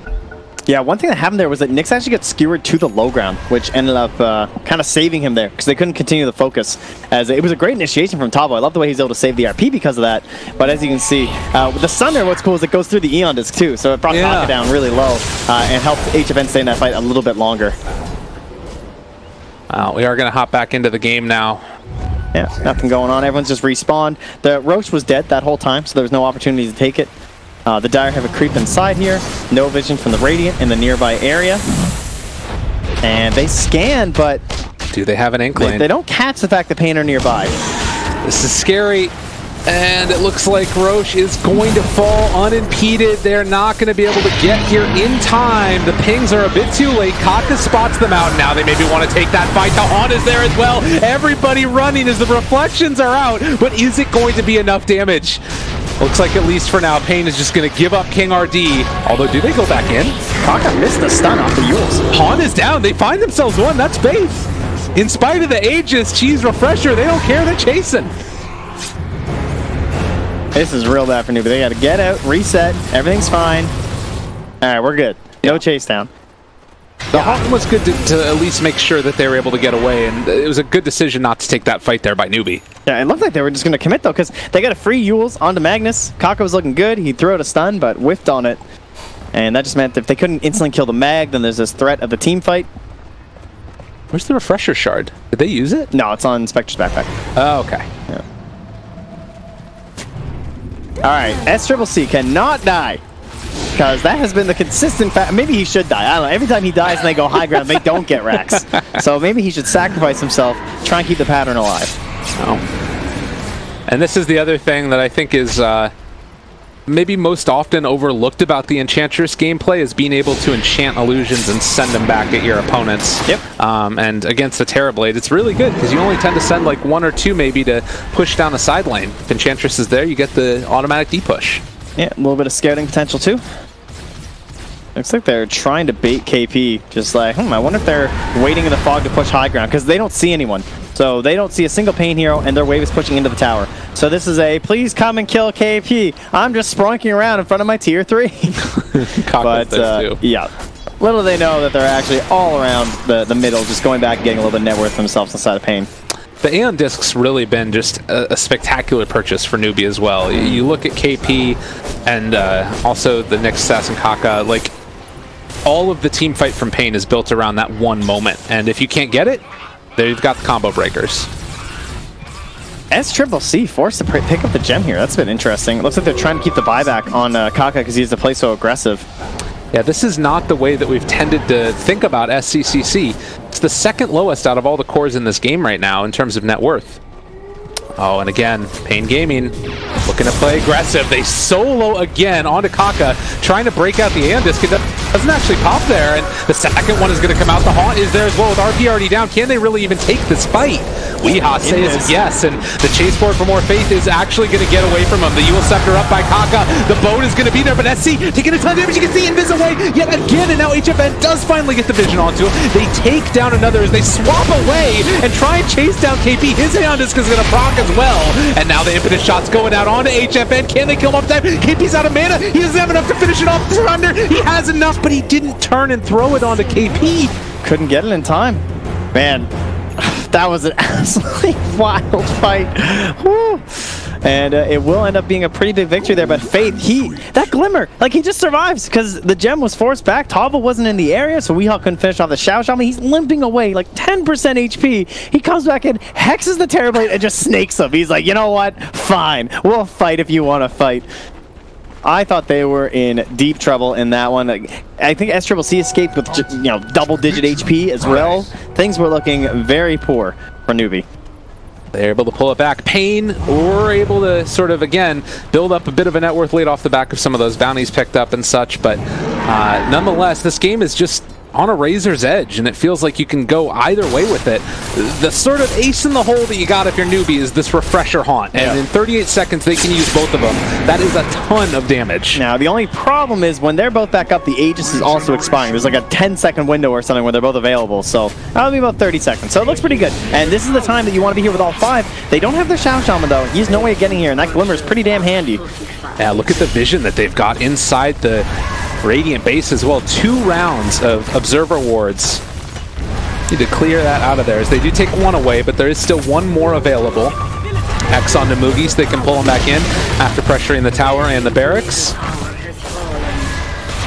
Speaker 4: yeah, one thing that happened there was that Nyx actually got skewered to the low ground, which ended up kind of saving him there, because they couldn't continue the focus. As it was a great initiation from Tabo. I love the way he's able to save the RP because of that. But as you can see, with the Sun there, what's cool is it goes through the Eon disc too, so it brought Kaka down really low and helped HFN stay in that fight a little bit longer.
Speaker 3: We are going to hop back into the game now.
Speaker 4: Yeah, nothing going on. Everyone's just respawned. The Roche was dead that whole time, so there was no opportunity to take it. The Dire have a creep inside here. No vision from the Radiant in the nearby area. And they scan, but
Speaker 3: do they have an inkling?
Speaker 4: They don't catch the fact that Pain are nearby.
Speaker 3: This is scary. And it looks like Roche is going to fall unimpeded. They're not going to be able to get here in time. The pings are a bit too late. Kaka spots them out. Now they maybe want to take that fight. Tahan is there as well. Everybody running as the reflections are out. But is it going to be enough damage? Looks like at least for now, Pain is just going to give up King RD. Although, do they go back in?
Speaker 4: Kaka missed the stun off the Yules.
Speaker 3: Han is down. They find themselves one. That's Faith. In spite of the Aegis, Cheese Refresher, they don't care. They're chasing.
Speaker 4: This is real bad for Newbie. They got to get out, reset. Everything's fine. All right, we're good. No chase down.
Speaker 3: The Hawk was good to at least make sure that they were able to get away, and it was a good decision not to take that fight there by Newbie.
Speaker 4: Yeah, it looked like they were just going to commit, though, because they got a free Yules onto Magnus. Kaka was looking good. He threw out a stun, but whiffed on it. And that just meant that if they couldn't instantly kill the Mag, then there's this threat of the team fight.
Speaker 3: Where's the Refresher Shard? Did they use it?
Speaker 4: No, it's on Spectre's backpack.
Speaker 3: Oh, okay.
Speaker 4: Yeah. Alright, SCCC cannot die. Because that has been the consistent fact. Maybe he should die. I don't know. Every time he dies and they go high ground, they don't get racks. So maybe he should sacrifice himself, try and keep the pattern alive.
Speaker 3: Oh. And this is the other thing that I think is maybe most often overlooked about the Enchantress gameplay is being able to enchant illusions and send them back at your opponents.
Speaker 4: Yep.
Speaker 3: And against the Terrorblade, it's really good because you only tend to send like 1 or 2 maybe to push down a side lane. If Enchantress is there, you get the automatic D-push.
Speaker 4: Yeah, a little bit of scouting potential too. Looks like they're trying to bait KP. Just like, I wonder if they're waiting in the fog to push high ground because they don't see anyone. So they don't see a single Pain hero and their wave is pushing into the tower. So this is a please come and kill KP. I'm just spronking around in front of my tier 3. But yeah, little do they know that they're actually all around the middle, just going back and getting a little bit of net worth for themselves inside of Pain.
Speaker 3: The Aeon Disc's really been just a spectacular purchase for Newbie as well. You look at KP and also the Nyx Assassin Kaka, like all of the team fight from Pain is built around that one moment. And if you can't get it, they've got the combo breakers.
Speaker 4: SCCC forced to pick up the gem here. That's been interesting. It looks like they're trying to keep the buyback on Kaka because he has to play so aggressive.
Speaker 3: Yeah, this is not the way that we've tended to think about SCCC. It's the second lowest out of all the cores in this game right now in terms of net worth. Oh, and again, Pain Gaming looking to play aggressive. They solo again onto Kaka, trying to break out the Aeon Disc. It doesn't actually pop there, and the second one is going to come out. The Haunt is there as well with RP already down. Can they really even take this fight? Weeha says yes, and the chase forward for more Faith is actually going to get away from him. The Yule Scepter up by Kaka. The boat is going to be there, but SC taking a ton of damage. You can see Invis away yet again, and now HFN does finally get the vision onto him. They take down another as they swap away and try and chase down KP. His Aeon Disc is going to proc as well, and now the impetus shot's going out onto HFN. Can they kill him up time? KP's out of mana. He doesn't have enough to finish it off. Thunder, he has enough, but he didn't turn and throw it onto KP.
Speaker 4: Couldn't get it in time. Man, that was an absolutely wild fight. Woo. And it will end up being a pretty big victory there, but Faith, that Glimmer, like he just survives because the gem was forced back. Tava wasn't in the area, so Weehaw couldn't finish off the Xiao Xiao. I mean, he's limping away, like 10% HP. He comes back in, hexes the Terrorblade, and just snakes him. He's like, you know what? Fine. We'll fight if you want to fight. I thought they were in deep trouble in that one. I think SCCC escaped with double-digit HP as well. Things were looking very poor for Newbie.
Speaker 3: They're able to pull it back. Pain were able to sort of, again, build up a bit of a net worth lead off the back of some of those bounties picked up and such, but nonetheless, this game is just on a razor's edge, and it feels like you can go either way with it. The sort of ace in the hole that you got if you're Newbie is this Refresher Haunt, and in 38 seconds they can use both of them. That is a ton of damage.
Speaker 4: Now, the only problem is when they're both back up, the Aegis is also expiring. There's like a 10-second window or something where they're both available, so that'll be about 30 seconds. So it looks pretty good, and this is the time that you want to be here with all 5. They don't have their Xiao Shaman, though. He has no way of getting here, and that Glimmer is pretty damn handy.
Speaker 3: Yeah, look at the vision that they've got inside the Radiant base as well. 2 rounds of Observer Wards. Need to clear that out of there as they do take 1 away, but there is still 1 more available. X on Namugi so they can pull him back in after pressuring the tower and the barracks.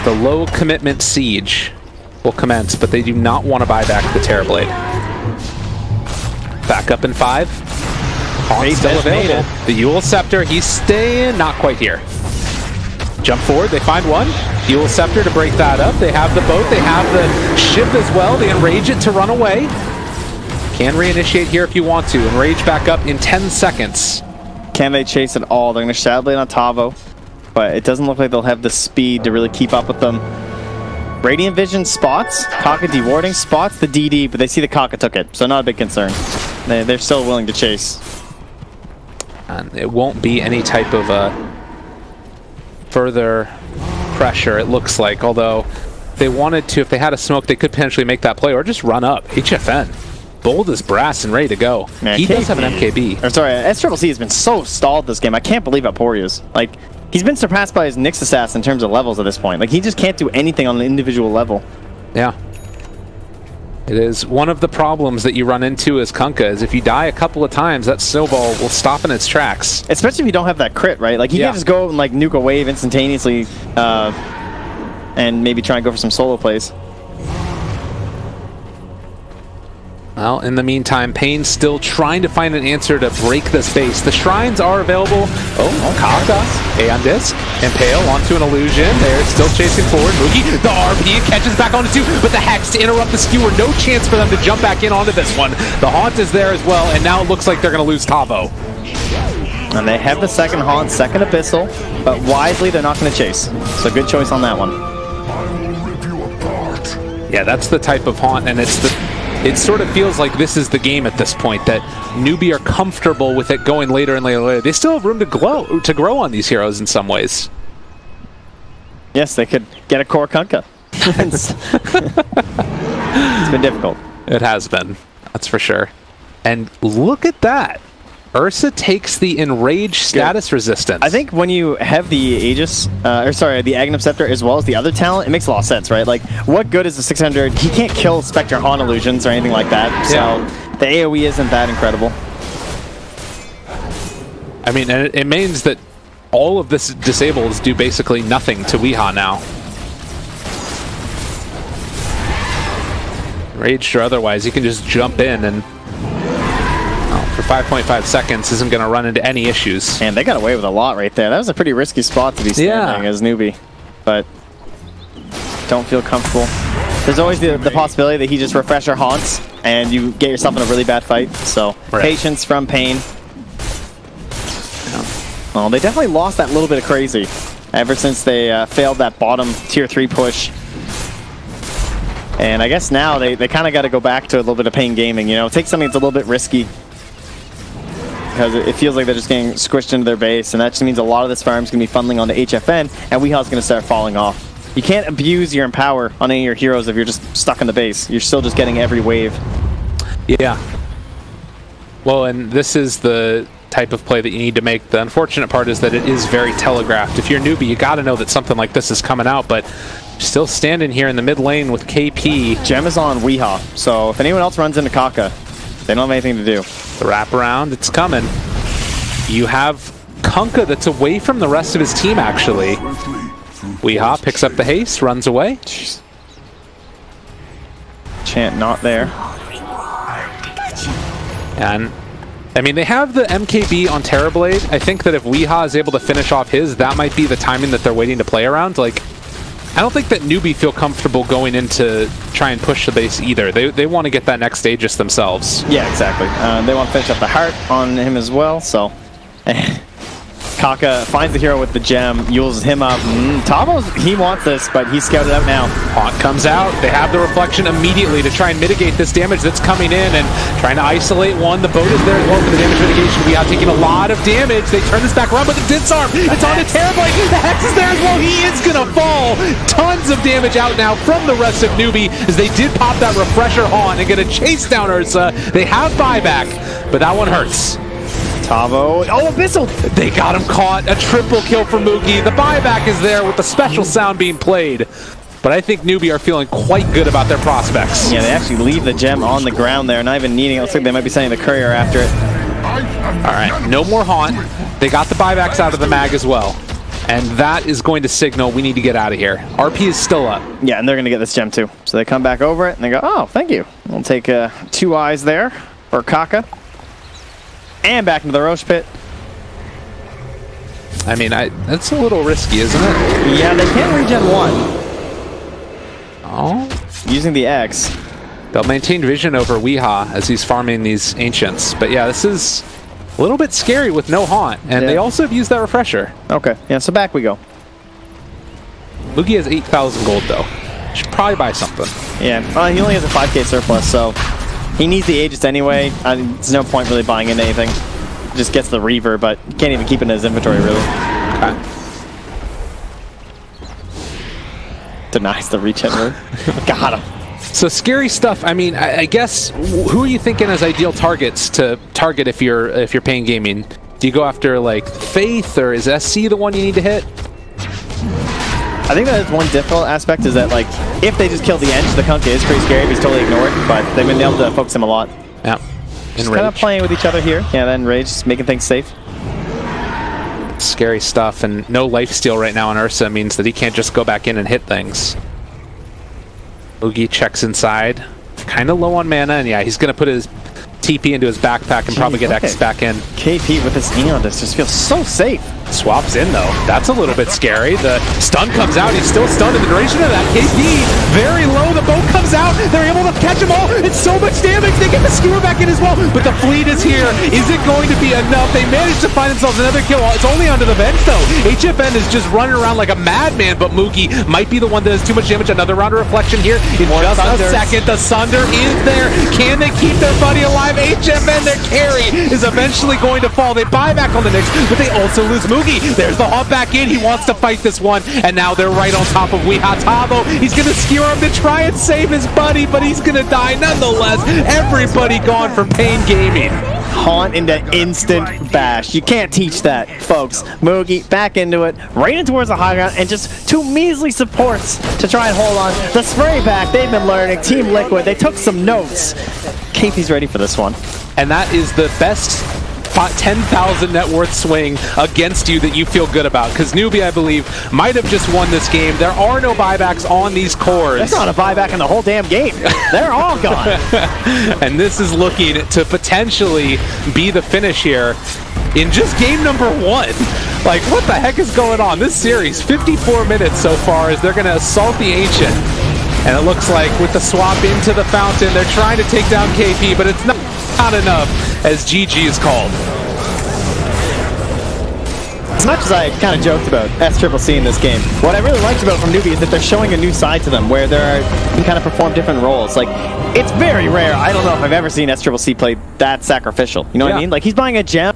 Speaker 3: The low commitment siege will commence, but they do not want to buy back the Terrorblade. Back up in 5. Haunt's still available. The Yule Scepter, he's staying, not quite here. Jump forward, they find 1. Yule Scepter to break that up. They have the boat, they have the ship as well. They enrage it to run away. Can reinitiate here if you want to. Enrage back up in 10 seconds.
Speaker 4: Can they chase at all? They're going to Shadow Blade on Tavo, but it doesn't look like they'll have the speed to really keep up with them. Radiant Vision spots, Kaka dewarding spots the DD, but they see the Kaka took it, so not a big concern. They're still willing to chase.
Speaker 3: And it won't be any type of further pressure, it looks like, although they wanted to, if they had a smoke, they could potentially make that play or just run up. HFN, bold as brass and ready to go. Man, he does have an MKB.
Speaker 4: I'm sorry, SCCC has been so stalled this game. I can't believe how poor he is. Like, he's been surpassed by his Nyx Assassin in terms of levels at this point. Like, he just can't do anything on an individual level.
Speaker 3: Yeah. It is one of the problems that you run into as Kunkka, is if you die a couple of times, that snowball will stop in its tracks.
Speaker 4: Especially if you don't have that crit, right? Like, he can't just go and, like, nuke a wave instantaneously and maybe try and go for some solo plays.
Speaker 3: Well, in the meantime, Pain's still trying to find an answer to break this base. The shrines are available. Oh, Kaka, A on disc, Impale onto an illusion. They're still chasing forward. Mugi, the RP catches back onto 2, but the Hex to interrupt the skewer. No chance for them to jump back in onto this one. The Haunt is there as well, and now it looks like they're going to lose Tavo.
Speaker 4: And they have the second Haunt, second Abyssal, but wisely they're not going to chase. So good choice on that one.
Speaker 3: Yeah, that's the type of Haunt, and it sort of feels like this is the game at this point, that Newbie are comfortable with it going later and later and later. They still have room to grow on these heroes in some ways.
Speaker 4: Yes, they could get a core Kunkka. It's been difficult.
Speaker 3: It has been, that's for sure. And look at that. Ursa takes the Enrage status resistance. I
Speaker 4: think when you have the Aegis, the Aghanim Scepter as well as the other talent, it makes a lot of sense, right? Like, what good is the 600? He can't kill Spectre Haunt illusions or anything like that, so the AoE isn't that incredible.
Speaker 3: I mean, and it means that all of this disables do basically nothing to Weehaw now. Enraged or otherwise, he can just jump in and for 5.5 seconds isn't going to run into any issues.
Speaker 4: And they got away with a lot right there. That was a pretty risky spot to be standing as Newbie, but don't feel comfortable. There's always the possibility that he just Refresher Haunts and you get yourself in a really bad fight, so patience from Pain. Well, they definitely lost that little bit of crazy ever since they failed that bottom tier 3 push. And I guess now they kind of got to go back to a little bit of Pain gaming, you know, take something that's a little bit risky, because it feels like they're just getting squished into their base, and that just means a lot of this farm's going to be funneling onto HFN, and Weehaw's going to start falling off. You can't abuse your Empower on any of your heroes if you're just stuck in the base. You're still just getting every wave.
Speaker 3: Yeah. Well, and this is the type of play that you need to make. The unfortunate part is that it is very telegraphed. If you're a newbie, you got to know that something like this is coming out, but still standing here in the mid lane with KP.
Speaker 4: Gem is on Weehaw, so if anyone else runs into Kaka, they don't have anything to do.
Speaker 3: The wraparound, it's coming. You have Kunkka that's away from the rest of his team, actually. Weehaw picks up the haste, runs away.
Speaker 4: Chant not there.
Speaker 3: And, I mean, they have the MKB on Terrorblade. I think that if Weehaw is able to finish off his, that might be the timing that they're waiting to play around. Like, I don't think that Newbie feel comfortable going in to try and push the base either. They want to get that next Aegis themselves.
Speaker 4: Yeah, exactly. They want to finish up the heart on him as well, so... Kaka finds the hero with the gem, uses him up. Tavo's, he wants this, but he's scouted out now.
Speaker 3: Haunt comes out. They have the reflection immediately to try and mitigate this damage that's coming in and trying to isolate one. The boat is there as well for the damage mitigation. We are taking a lot of damage. They turn this back around, but the disarm, it's on to Terrorblade. The Hex is there as well. He is going to fall. Tons of damage out now from the rest of Newbie as they did pop that refresher Haunt and get a chase down Ursa. They have buyback, but that one hurts.
Speaker 4: Tavo, oh, Abyssal!
Speaker 3: They got him caught. A triple kill for Moogie. The buyback is there with the special sound being played. But I think Newbie are feeling quite good about their prospects.
Speaker 4: Yeah, they actually leave the gem on the ground there, not even needing it. Looks like they might be sending the courier after it.
Speaker 3: All right, no more Haunt. They got the buybacks out of the mag as well. And that is going to signal we need to get out of here. RP is still up.
Speaker 4: Yeah, and they're going to get this gem too. So they come back over it and they go, oh, thank you. We'll take 2 eyes there for Kaka. And back into the Roche pit.
Speaker 3: I mean, that's a little risky, isn't it?
Speaker 4: Yeah, they can regen 1.
Speaker 3: Oh.
Speaker 4: Using the X.
Speaker 3: They'll maintain vision over Weehaw as he's farming these Ancients. But yeah, this is a little bit scary with no Haunt. And they also have used that refresher.
Speaker 4: Okay, yeah, so back we go.
Speaker 3: Moogie has 8,000 gold, though. Should probably buy something.
Speaker 4: Yeah, he only has a 5k surplus, so... He needs the Aegis anyway. There's no point really buying into anything. Just gets the Reaver, but can't even keep it in his inventory, really.
Speaker 3: Okay.
Speaker 4: Denies the regen, really. Got him.
Speaker 3: So scary stuff. I mean, I guess, who are you thinking as ideal targets to target if you're paying gaming? Do you go after, like, Faith, or is SC the one you need to hit?
Speaker 4: I think that is one difficult aspect, is that, like, if they just kill the Ench, the Kunkka is pretty scary if he's totally ignored, but they've been able to focus him a lot.
Speaker 3: Yeah.
Speaker 4: Just kind of playing with each other here. Yeah, then Rage, just making things safe.
Speaker 3: Scary stuff, and no lifesteal right now on Ursa means that he can't just go back in and hit things. Oogie checks inside. Kind of low on mana, and yeah, he's going to put his TP into his backpack and probably get X back in.
Speaker 4: KP with his Aeon just feels so safe.
Speaker 3: Swaps in, though. That's a little bit scary. The stun comes out. He's still stunned in the duration of that. KP, very low. The boat comes out. They're able to catch them all. It's so much damage. They get the skewer back in as well. But the fleet is here. Is it going to be enough? They managed to find themselves another kill. It's only under the bench, though. HFN is just running around like a madman, but Moogie might be the one that has too much damage. Another round of reflection here in just a second. The Sunder is there. Can they keep their buddy alive? HFN, their carry, is eventually going to fall. They buy back on the Nyx, but they also lose Moogie. There's the hop back in. He wants to fight this one, and now they're right on top of Weehaw. Tavo, he's going to skewer him to try and save his buddy, but he's going to die nonetheless. Everybody gone from Pain Gaming.
Speaker 4: Haunt into instant bash. You can't teach that, folks. Moogie back into it, right in towards the high ground, and just 2 measly supports to try and hold on. The spray back, they've been learning. Team Liquid, they took some notes. KP's ready for this one.
Speaker 3: And that is the best 10,000 net worth swing against you that you feel good about, because Newbie, I believe, might have just won this game. There are no buybacks on these cores.
Speaker 4: That's not a buyback in the whole damn game. They're all gone.
Speaker 3: And this is looking to potentially be the finish here in just game number 1. Like, what the heck is going on? This series, 54 minutes so far, as they're going to assault the Ancient. And it looks like with the swap into the fountain, they're trying to take down KP, but it's not enough, as GG is called.
Speaker 4: As much as I kind of joked about SCCC in this game, what I really liked about from Newbie is that they're showing a new side to them, where they can kind of perform different roles. Like, it's very rare. I don't know if I've ever seen SCCC play that sacrificial. You know what I mean? Like, he's buying a gem